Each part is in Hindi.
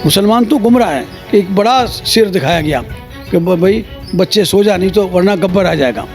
मुसलमान तो गुमराह है। एक बड़ा शेर दिखाया गया कि भाई बच्चे सो जा, नहीं तो वरना गब्बर आ जाएगा।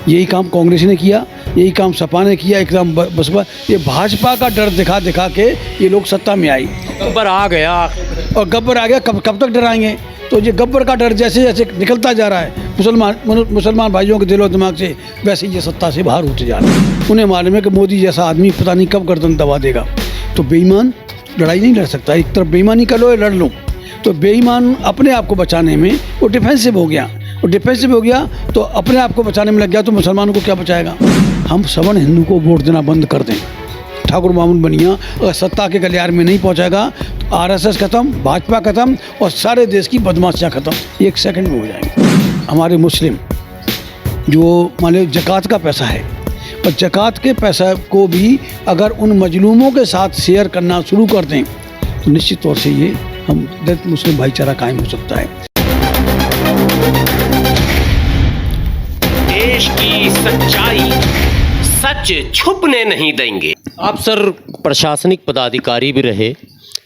यही काम कांग्रेस ने किया, यही काम सपा ने किया, एकदम बसपा। ये भाजपा का डर दिखा दिखा के ये लोग सत्ता में आई। गब्बर आ गया और गब्बर आ गया, कब तक डराएंगे? तो ये गब्बर का डर जैसे जैसे निकलता जा रहा है मुसलमान भाइयों के दिलो दिमाग से, वैसे ये सत्ता से बाहर होते जा रहे हैं। उन्हें मालूम है कि मोदी जैसा आदमी पता नहीं कब गर्दन दबा देगा। तो बेईमान लड़ाई नहीं लड़ सकता। एक तरफ बेईमानी कर लो या लड़ लो। तो बेईमान अपने आप को बचाने में वो डिफेंसिव हो गया, और डिफेंसिव हो गया तो अपने आप को बचाने में लग गया, तो मुसलमानों को क्या बचाएगा? हम सवर्ण हिंदू को वोट देना बंद कर दें। ठाकुर मामून बनिया अगर सत्ता के गलियार में नहीं पहुंचाएगा तो आरएसएस खत्म, भाजपा खत्म और सारे देश की बदमाशियाँ खत्म, एक सेकंड में हो जाएंगे। हमारे मुस्लिम जो मान लो ज़कात का पैसा है, और ज़कात के पैसा को भी अगर उन मजलूमों के साथ शेयर करना शुरू कर दें तो निश्चित तौर से ये हम दलित मुस्लिम भाईचारा कायम हो सकता है। देश की सच्चाई सच छुपने नहीं देंगे। आप सर प्रशासनिक पदाधिकारी भी रहे,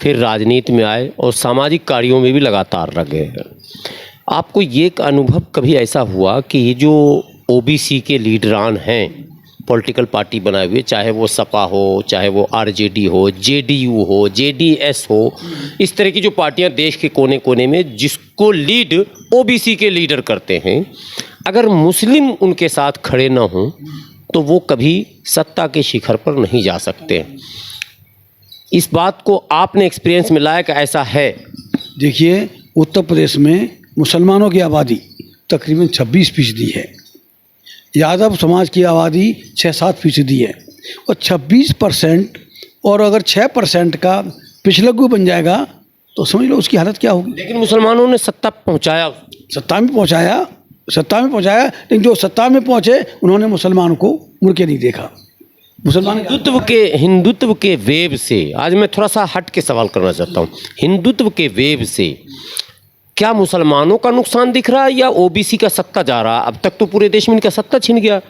फिर राजनीति में आए और सामाजिक कार्यों में भी लगातार लगे हैं। आपको ये एक अनुभव कभी ऐसा हुआ कि ये जो ओबीसी के लीडरान हैं, पॉलिटिकल पार्टी बनाए हुए, चाहे वो सपा हो, चाहे वो आरजेडी हो, जेडीयू हो, जेडीएस हो, इस तरह की जो पार्टियां देश के कोने कोने में जिसको लीड ओबीसी के लीडर करते हैं, अगर मुस्लिम उनके साथ खड़े ना हों तो वो कभी सत्ता के शिखर पर नहीं जा सकते। इस बात को आपने एक्सपीरियंस में लाया कि ऐसा है? देखिए, उत्तर प्रदेश में मुसलमानों की आबादी तकरीबन 26% है, यादव समाज की आबादी 6-7% है, और 26% और अगर 6% का पिछलग्गू बन जाएगा तो समझ लो उसकी हालत क्या होगी। लेकिन मुसलमानों ने सत्ता पहुंचाया, सत्ता में पहुंचाया, लेकिन जो सत्ता में पहुंचे उन्होंने मुसलमानों को मुड़ के नहीं देखा। मुसलमान हिंदुत्व के वेव से, आज मैं थोड़ा सा हट के सवाल करना चाहता हूँ, हिंदुत्व के वेव से क्या मुसलमानों का नुकसान दिख रहा है या ओबीसी का सत्ता जा रहा? अब तक तो पूरे देश में इनका सत्ता छिन गया।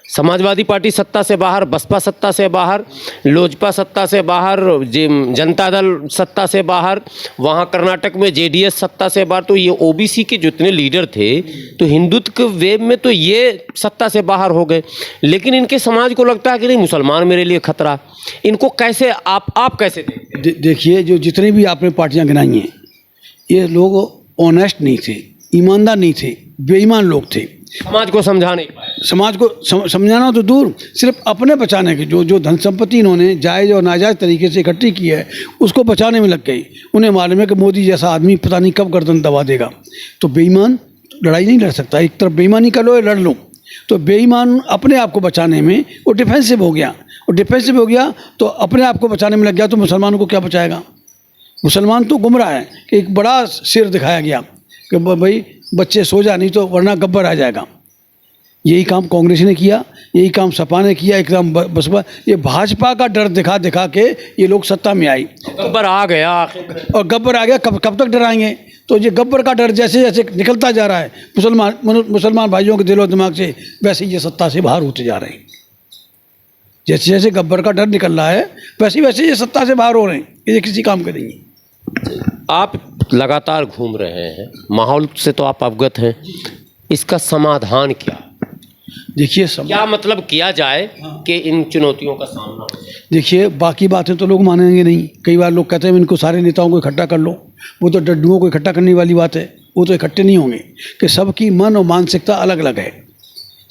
समाजवादी पार्टी सत्ता से बाहर, बसपा सत्ता से बाहर, लोजपा सत्ता से बाहर, जनता दल सत्ता से बाहर, वहाँ कर्नाटक में जेडीएस सत्ता से बाहर। तो ये ओबीसी के जितने लीडर थे तो हिंदुत्व के वेव में तो ये सत्ता से बाहर हो गए, लेकिन इनके समाज को लगता है कि नहीं मुसलमान मेरे लिए खतरा। इनको कैसे आप कैसे देखिए, जो जितनी भी आपने पार्टियाँ गिनाई हैं, ये लोग ऑनेस्ट नहीं थे, ईमानदार नहीं थे, बेईमान लोग थे। समाज को समझा नहीं पाए। समाज को समझाना तो दूर, सिर्फ अपने बचाने की जो धन संपत्ति इन्होंने जायज़ और नाजायज़ तरीके से इकट्ठी की है उसको बचाने में लग गई। उन्हें मालूम है कि मोदी जैसा आदमी पता नहीं कब गर्दन दबा देगा। तो बेईमान लड़ाई नहीं लड़ सकता। एक तरफ बेईमानी कर लो या लड़ लो। तो बेईमान अपने आप को बचाने में वो डिफेंसिव हो गया, और डिफेंसिव हो गया तो अपने आप को बचाने में लग गया, तो मुसलमानों को क्या बचाएगा? मुसलमान तो गुमराह है। एक बड़ा शेर दिखाया गया कि भाई बच्चे सो जा, नहीं तो वरना गब्बर आ जाएगा। यही काम कांग्रेस ने किया, यही काम सपा ने किया, एकदम बसपा। ये भाजपा का डर दिखा दिखा के ये लोग सत्ता में आई। गब्बर आ गया, और गब्बर आ गया, कब तक डराएंगे? तो ये गब्बर का डर जैसे जैसे निकलता जा रहा है मुसलमान भाइयों के दिलो दिमाग से, वैसे ये सत्ता से बाहर होते जा रहे हैं। जैसे जैसे गब्बर का डर निकल रहा है वैसे वैसे ये सत्ता से बाहर हो रहे हैं, ये किसी काम के नहीं है। आप लगातार घूम रहे हैं, माहौल से तो आप अवगत हैं, इसका समाधान क्या? देखिए, क्या मतलब किया जाए कि इन चुनौतियों का सामना? देखिए, बाकी बातें तो लोग मानेंगे नहीं। कई बार लोग कहते हैं इनको सारे नेताओं को इकट्ठा कर लो, वो तो डड्डुओं को इकट्ठा करने वाली बात है। वो तो इकट्ठे नहीं होंगे, कि सबकी मन और मानसिकता अलग अलग है,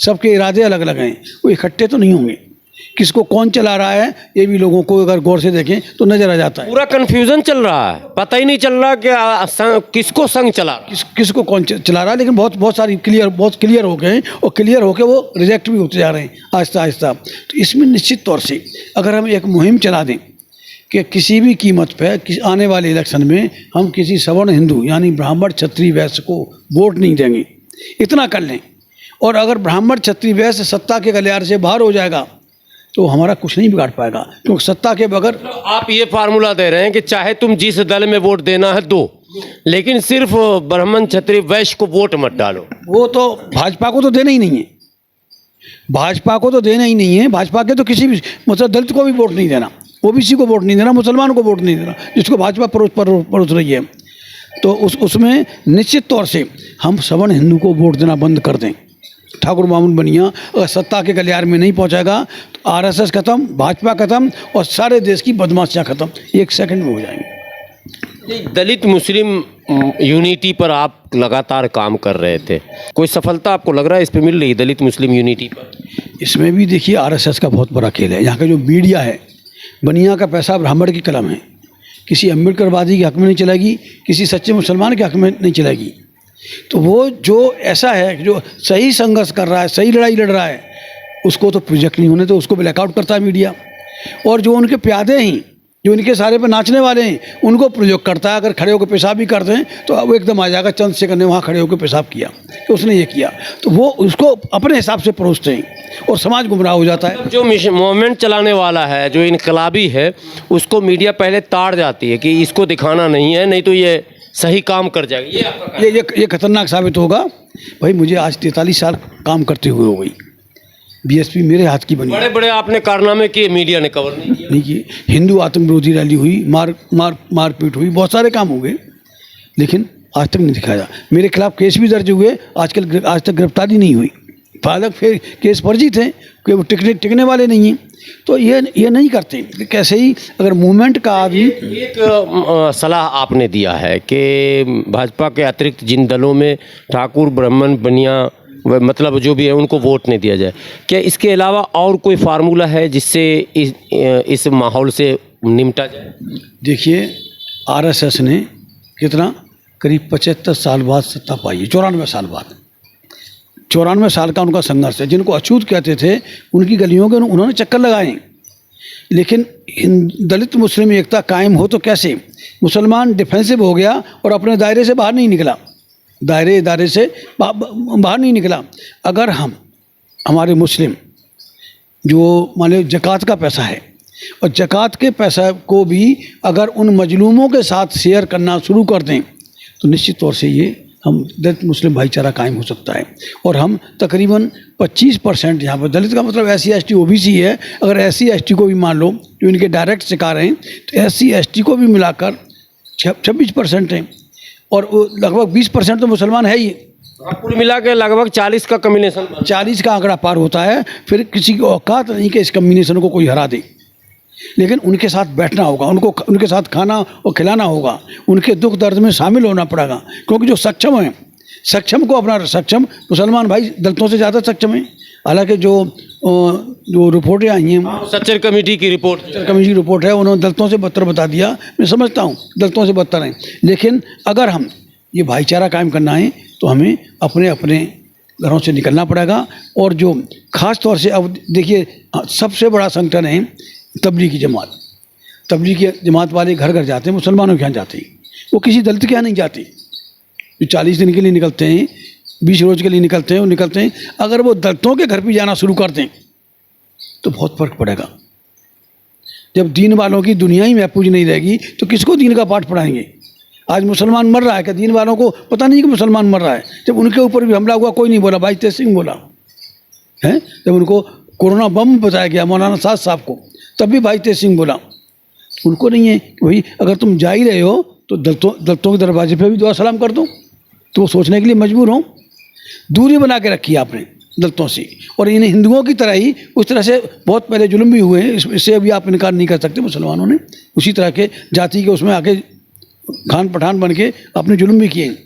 सबके इरादे अलग अलग हैं, वो इकट्ठे तो नहीं होंगे। किसको कौन चला रहा है ये भी लोगों को अगर गौर से देखें तो नजर आ जाता है। पूरा कंफ्यूजन चल रहा है, पता ही नहीं चल रहा कि किसको संग चला रहा है, किसको कौन चला रहा है। लेकिन बहुत सारी बहुत क्लियर हो गए हैं, और क्लियर होकर वो रिजेक्ट भी होते जा रहे हैं आहिस्ता आहिस्ता। तो इसमें निश्चित तौर से अगर हम एक मुहिम चला दें कि किसी भी कीमत पर आने वाले इलेक्शन में हम किसी सवर्ण हिंदू यानी ब्राह्मण क्षत्रिय वैश्य को वोट नहीं देंगे, इतना कर लें, और अगर ब्राह्मण क्षत्रिय वैश्य सत्ता के गलियार से बाहर हो जाएगा तो हमारा कुछ नहीं बिगाड़ पाएगा, क्योंकि सत्ता के बगैर। आप ये फार्मूला दे रहे हैं कि चाहे तुम जिस दल में वोट देना है दो, लेकिन सिर्फ ब्राह्मण क्षत्रिय वैश्य को वोट मत डालो। वो तो भाजपा को तो देना ही नहीं है, भाजपा को तो देना ही नहीं है। भाजपा के तो किसी भी मतलब दलित को भी वोट नहीं देना, ओबीसी को वोट नहीं देना, मुसलमान को वोट नहीं देना, जिसको भाजपा परोस रही है। तो उसमें निश्चित तौर से हम सवर्ण हिंदू को वोट देना बंद कर दें। ठाकुर मामून बनिया अगर सत्ता के गलियार में नहीं पहुंचेगा तो आरएसएस खत्म, भाजपा खत्म और सारे देश की बदमाशियाँ खत्म, 1 सेकंड में हो जाएंगे। दलित मुस्लिम यूनिटी पर आप लगातार काम कर रहे थे, कोई सफलता आपको लग रहा है इस पे मिल रही दलित मुस्लिम यूनिटी पर? इसमें भी देखिए आरएसएस का बहुत बड़ा खेल है। यहाँ का जो मीडिया है, बनिया का पैसा ब्राह्मण की कलम है, किसी अम्बेडकरवादी के हक में नहीं चलेगी, किसी सच्चे मुसलमान के हक में नहीं चलेगी। तो वो जो ऐसा है कि जो सही संघर्ष कर रहा है, सही लड़ाई लड़ रहा है, उसको तो प्रोजेक्ट नहीं होने तो उसको ब्लैकआउट करता है मीडिया। और जो उनके प्यादे हैं, जो इनके सारे पे नाचने वाले हैं, उनको प्रयोग करता है। अगर खड़े होकर पेशाब भी कर दें तो वो एकदम आ जाएगा, चंद सेकंड ने वहाँ खड़े होकर पेशाब किया तो उसने ये किया, तो वो उसको अपने हिसाब से परोसते हैं और समाज गुमराह हो जाता है। जो मूवमेंट चलाने वाला है, जो इनकलाबी है, उसको मीडिया पहले ताड़ जाती है कि इसको दिखाना नहीं है, नहीं तो ये सही काम कर जाएगा। ये खतरनाक साबित होगा। भाई मुझे आज 43 साल काम करते हुए हो गई, बीएसपी मेरे हाथ की बनी। बड़े बड़े आपने कारनामे किए, मीडिया ने कवर नहीं किए। हिंदू आतंक विरोधी रैली हुई, मारपीट हुई, बहुत सारे काम हो गए, लेकिन आज तक नहीं दिखाया। मेरे खिलाफ केस भी दर्ज हुए, आज तक गिरफ्तारी नहीं हुई। हालांकि फिर केस फर्जी थे कि वो टिकने वाले नहीं हैं, तो ये नहीं करते। कैसे ही अगर मूवमेंट का आदमी एक सलाह आपने दिया है कि भाजपा के अतिरिक्त जिन दलों में ठाकुर, ब्राह्मण, बनिया मतलब जो भी है उनको वोट नहीं दिया जाए, क्या इसके अलावा और कोई फार्मूला है जिससे इस माहौल से निपटा जाए? देखिए आरएसएस ने कितना करीब 75 साल बाद सत्ता पाई है, 94 साल बाद। 94 साल का उनका संघर्ष है। जिनको अछूत कहते थे उनकी गलियों के उन्होंने चक्कर लगाए, लेकिन दलित मुस्लिम एकता कायम हो तो कैसे? मुसलमान डिफेंसिव हो गया और अपने दायरे से बाहर नहीं निकला, दायरे से बाहर नहीं निकला। अगर हमारे मुस्लिम जो मान लो ज़कात का पैसा है, और ज़कात के पैसा को भी अगर उन मजलूमों के साथ शेयर करना शुरू कर दें तो निश्चित तौर से ये हम दलित मुस्लिम भाईचारा कायम हो सकता है। और हम तकरीबन 25% यहाँ पर, दलित का मतलब SC ST OBC है, अगर SC ST को भी मान लो जो इनके डायरेक्ट शिकार हैं, तो SC ST को भी मिलाकर 26% हैं, और लगभग 20% तो मुसलमान है ही। कुल मिला के लगभग 40 का कम्बिनेशन, 40 का आंकड़ा पार होता है। फिर किसी की औकात नहीं कि इस कम्बिनेशन को कोई हरा दे, लेकिन उनके साथ बैठना होगा, उनके साथ खाना और खिलाना होगा, उनके दुख दर्द में शामिल होना पड़ेगा। क्योंकि जो सक्षम है, सक्षम को अपना सक्षम, मुसलमान भाई दलितों से ज़्यादा सक्षम है। हालांकि जो रिपोर्टें आई हैं, सच्चर कमेटी की रिपोर्ट है, उन्होंने दलितों से बदतर बता दिया। मैं समझता हूँ दलितों से बदतर हैं, लेकिन अगर हम ये भाईचारा कायम करना है तो हमें अपने अपने घरों से निकलना पड़ेगा। और जो ख़ास तौर से अब देखिए सबसे बड़ा संगठन है तबलीगी जमात। तबलीगी जमात वाले घर घर जाते हैं, मुसलमानों के यहाँ जाते हैं, वो किसी दलित के यहाँ नहीं जाते। जो 40 दिन के लिए निकलते हैं, 20 रोज़ के लिए निकलते हैं, वो निकलते हैं। अगर वो दलितों के घर भी जाना शुरू कर दें तो बहुत फ़र्क पड़ेगा। जब दीन वालों की दुनिया ही महफूज नहीं रहेगी तो किसको दीन का पाठ पढ़ाएंगे? आज मुसलमान मर रहा है, क्या दीन वालों को पता नहीं कि मुसलमान मर रहा है? जब उनके ऊपर भी हमला हुआ कोई नहीं बोला, भाई तेज सिंह बोला है। जब उनको कोरोना बम बताया गया मौलाना साद साहब को, तब भी भाई तेज सिंह बोला। उनको नहीं है कि भाई अगर तुम जा ही रहे हो तो दलितों के दरवाजे पे भी दुआ सलाम कर दो, तो वो सोचने के लिए मजबूर हो। दूरी बना के रखी है आपने दलितों से, और इन हिंदुओं की तरह ही उस तरह से बहुत पहले जुल्म भी हुए हैं, इससे अभी आप इनकार नहीं कर सकते। मुसलमानों ने उसी तरह के जाति के उसमें आके खान पठान बन के अपने जुल्म भी किए।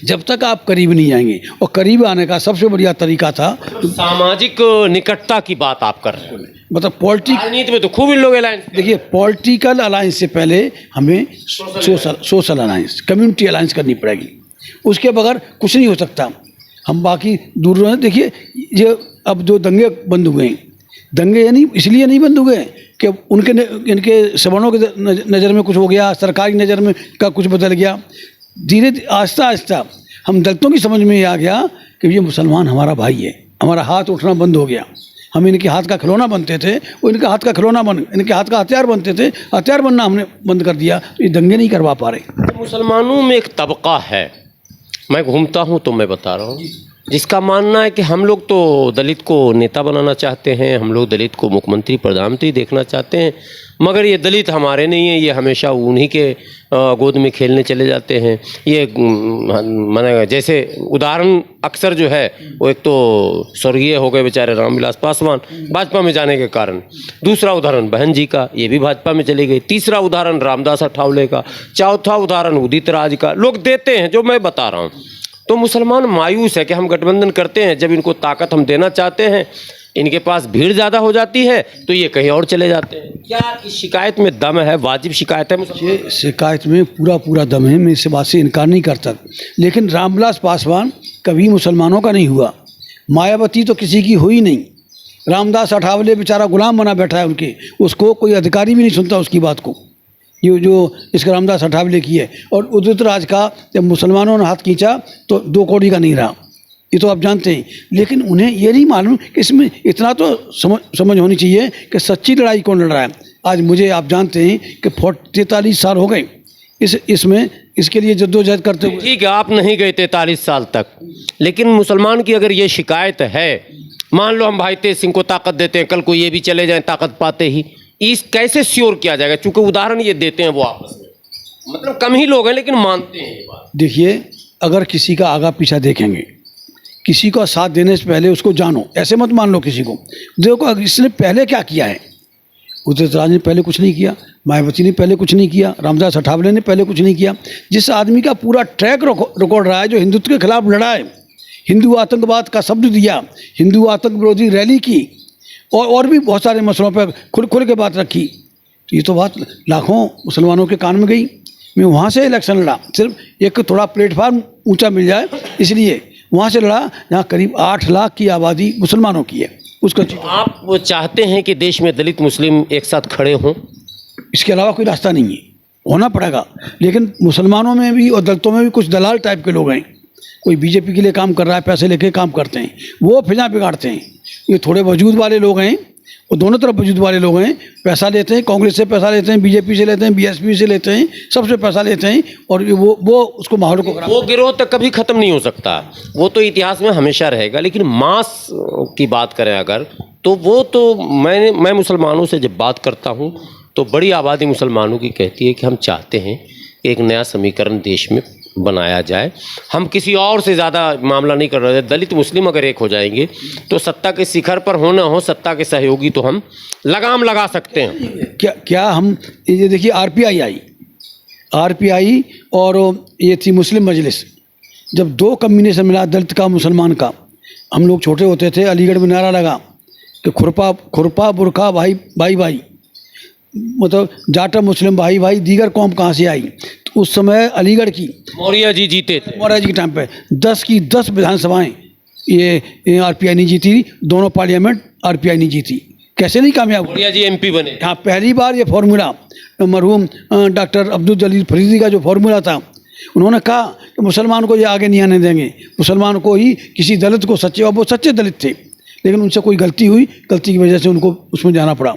जब तक आप करीब नहीं आएंगे, और करीब आने का सबसे बढ़िया तरीका था सामाजिक निकटता की बात आप कर रहे हैं, मतलब पॉलिटिक्स राजनीति में तो खूब इन लोग अलायंस। देखिए पॉलिटिकल अलायंस से पहले हमें सोशल अलायंस, कम्युनिटी अलायंस करनी पड़ेगी, उसके बगैर कुछ नहीं हो सकता। हम बाकी दूर रहे। देखिए ये अब जो दंगे बंद हुए हैं, दंगे यानी इसलिए नहीं बंद हुए कि इनके सवर्णों के नज़र में कुछ हो गया, सरकारी नज़र में का कुछ बदल गया। धीरे आहिस्ता आहिस्ता हम दलितों की समझ में ये आ गया कि ये मुसलमान हमारा भाई है, हमारा हाथ उठना बंद हो गया। हम इनके हाथ का खिलौना बनते थे, वो इनके हाथ का खिलौना इनके हाथ का हथियार बनते थे, हथियार बनना हमने बंद कर दिया, तो ये दंगे नहीं करवा पा रहे। मुसलमानों में एक तबका है, मैं घूमता हूँ तो मैं बता रहा हूँ, जिसका मानना है कि हम लोग तो दलित को नेता बनाना चाहते हैं, हम लोग दलित को मुख्यमंत्री प्रधानमंत्री देखना चाहते हैं, मगर ये दलित हमारे नहीं हैं, ये हमेशा उन्हीं के गोद में खेलने चले जाते हैं। ये माने जैसे उदाहरण अक्सर जो है वो एक तो स्वर्गीय हो गए बेचारे रामविलास पासवान भाजपा में जाने के कारण, दूसरा उदाहरण बहन जी का, ये भी भाजपा में चली गई, तीसरा उदाहरण रामदास अठावले का, चौथा उदाहरण उदित राज का, लोग देते हैं जो मैं बता रहा हूँ। तो मुसलमान मायूस है कि हम गठबंधन करते हैं, जब इनको ताकत हम देना चाहते हैं, इनके पास भीड़ ज़्यादा हो जाती है तो ये कहीं और चले जाते हैं। क्या इस शिकायत में दम है, वाजिब शिकायत है? ये शिकायत में पूरा दम है, मैं इस बात से इनकार नहीं करता। लेकिन रामविलास पासवान कभी मुसलमानों का नहीं हुआ, मायावती तो किसी की हुई नहीं, रामदास अठावले बेचारा गुलाम बना बैठा है उनके, उसको कोई अधिकारी भी नहीं सुनता उसकी बात को, ये जो इसका रामदास अठावले की है। और उदित राज का जब मुसलमानों ने हाथ खींचा तो 2 कौड़ी का नहीं रहा, ये तो आप जानते हैं। लेकिन उन्हें ये नहीं मालूम कि इसमें इतना तो समझ होनी चाहिए कि सच्ची लड़ाई कौन लड़ रहा है। आज मुझे आप जानते हैं कि 43 साल हो गए इसमें इसके लिए जद्दोजहद करते हुए। ठीक है, आप नहीं गए 43 साल तक, लेकिन मुसलमान की अगर ये शिकायत है, मान लो हम भाई तेज सिंह को ताकत देते हैं, कल को ये भी चले जाएं ताकत पाते ही, इस कैसे श्योर किया जाएगा? चूंकि उदाहरण ये देते हैं वो आपस में, मतलब कम ही लोग हैं लेकिन मानते हैं ये बात। देखिए, अगर किसी का आगा पीछा देखेंगे, किसी का साथ देने से पहले उसको जानो, ऐसे मत मान लो किसी को। देखो इसने पहले क्या किया है, उदित राज ने पहले कुछ नहीं किया, मायावती ने पहले कुछ नहीं किया, रामदास अठावले ने पहले कुछ नहीं किया। जिस आदमी का पूरा ट्रैक रिकॉर्ड रहा है, जो हिंदुत्व के खिलाफ लड़ा है, हिंदू आतंकवाद का शब्द दिया, हिंदू आतंक विरोधी रैली की, और भी बहुत सारे मसलों पर खुल के बात रखी, तो ये तो बात लाखों मुसलमानों के कान में गई। मैं वहाँ से इलेक्शन लड़ा, सिर्फ एक थोड़ा प्लेटफार्म ऊंचा मिल जाए इसलिए वहाँ से लड़ा, जहाँ करीब 8 लाख की आबादी मुसलमानों की है। उसका आप वो चाहते हैं कि देश में दलित मुस्लिम एक साथ खड़े हों? इसके अलावा कोई रास्ता नहीं है, होना पड़ेगा। लेकिन मुसलमानों में भी और दलितों में भी कुछ दलाल टाइप के लोग हैं, कोई बीजेपी के लिए काम कर रहा है, पैसे लेके काम करते हैं, वो फिजा बिगाड़ते हैं। ये थोड़े वजूद वाले लोग हैं, वो दोनों तरफ वजूद वाले लोग हैं, पैसा लेते हैं, कांग्रेस से पैसा लेते हैं, बीजेपी से लेते हैं, बीएसपी से लेते हैं, सबसे पैसा लेते हैं, और वो उसको माहौल को वो गिरोह तक कभी ख़त्म नहीं हो सकता, वो तो इतिहास में हमेशा रहेगा। लेकिन मास की बात करें अगर, तो वो तो मैं मुसलमानों से जब बात करता हूँ तो बड़ी आबादी मुसलमानों की कहती है कि हम चाहते हैं कि एक नया समीकरण देश में बनाया जाए। हम किसी और से ज़्यादा मामला नहीं कर रहे। दलित मुस्लिम अगर एक हो जाएंगे तो सत्ता के शिखर पर हो ना हो, सत्ता के सहयोगी तो हम लगाम लगा सकते हैं। क्या हम ये देखिए, आरपीआई और ये थी मुस्लिम मजलिस, जब 2 कम्बिनेशन मिला, दलित का मुसलमान का, हम लोग छोटे होते थे, अलीगढ़ में नारा लगा कि खुरपा बुरखा भाई भाई भाई, मतलब जाटा मुस्लिम भाई भाई, दीगर कौम कहाँ से आई। तो उस समय अलीगढ़ की मौर्य जी जीते थे, मौर्य जी के टाइम पे 10 की 10 विधानसभाएं ये आरपीआई नहीं जीती, दोनों पार्लियामेंट आरपीआई नहीं जीती। कैसे नहीं कामयाब? मौर्य जी एमपी बने। हाँ, पहली बार ये फार्मूला मरहूम डॉक्टर अब्दुल जलील फरीदी का जो फार्मूला था, उन्होंने कहा कि मुसलमान को ये आगे नहीं आने देंगे, मुसलमान को ही किसी दलित को सच्चे, और वो सच्चे दलित थे, लेकिन उनसे कोई गलती हुई, गलती की वजह से उनको उसमें जाना पड़ा,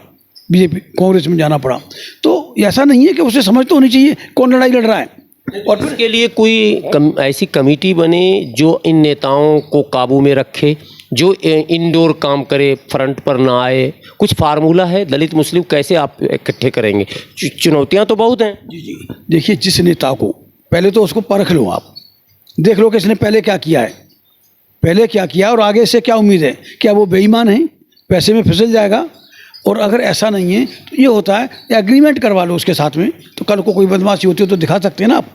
बीजेपी कांग्रेस में जाना पड़ा। तो ऐसा नहीं है कि उसे समझ तो होनी चाहिए कौन लड़ाई लड़ रहा है। और इसके लिए कोई ऐसी कमेटी बने जो इन नेताओं को काबू में रखे, जो इंडोर काम करे, फ्रंट पर ना आए। कुछ फार्मूला है? दलित मुस्लिम कैसे आप इकट्ठे करेंगे? चुनौतियां तो बहुत हैं। जी, देखिए, जिस नेता को पहले तो उसको परख लो, आप देख लो कि इसने पहले क्या किया है, और आगे से क्या उम्मीद है। क्या वो बेईमान है, पैसे में फिसल जाएगा? और अगर ऐसा नहीं है तो ये होता है, एग्रीमेंट करवा लो उसके साथ में, तो कल को कोई बदमाशी होती है तो दिखा सकते हैं ना आप,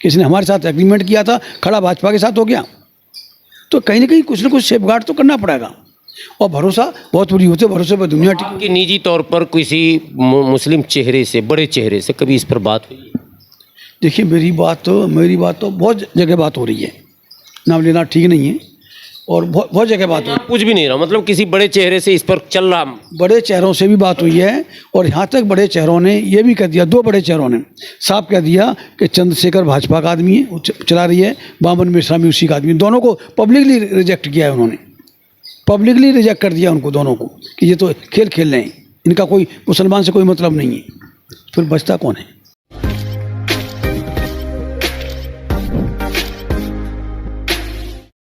किसी ने हमारे साथ एग्रीमेंट किया था, खड़ा भाजपा के साथ हो गया। तो कहीं ना कहीं कुछ ना कुछ सेफगार्ड तो करना पड़ेगा। और भरोसा बहुत बुरी होती है, भरोसे पर दुनिया टिकी। आपके निजी तौर पर किसी मुस्लिम चेहरे से, बड़े चेहरे से कभी इस पर बात हुई? देखिए, मेरी बात तो बहुत जगह बात हो रही है, नाम लेना ठीक नहीं है, और बहुत जगह बात हो रही है। कुछ भी नहीं रहा, मतलब किसी बड़े चेहरे से इस पर चल रहा। बड़े चेहरों से भी बात हुई है, और यहाँ तक बड़े चेहरों ने ये भी कह दिया, 2 बड़े चेहरों ने साफ कह दिया कि चंद्रशेखर भाजपा का आदमी है, वो चला रही है, बामन मिश्रा भी उसी का आदमी। दोनों को पब्लिकली रिजेक्ट किया है उन्होंने, पब्लिकली रिजेक्ट कर दिया उनको दोनों को कि ये तो खेल रहे हैं, इनका कोई मुसलमान से कोई मतलब नहीं है। फिर बचता कौन है?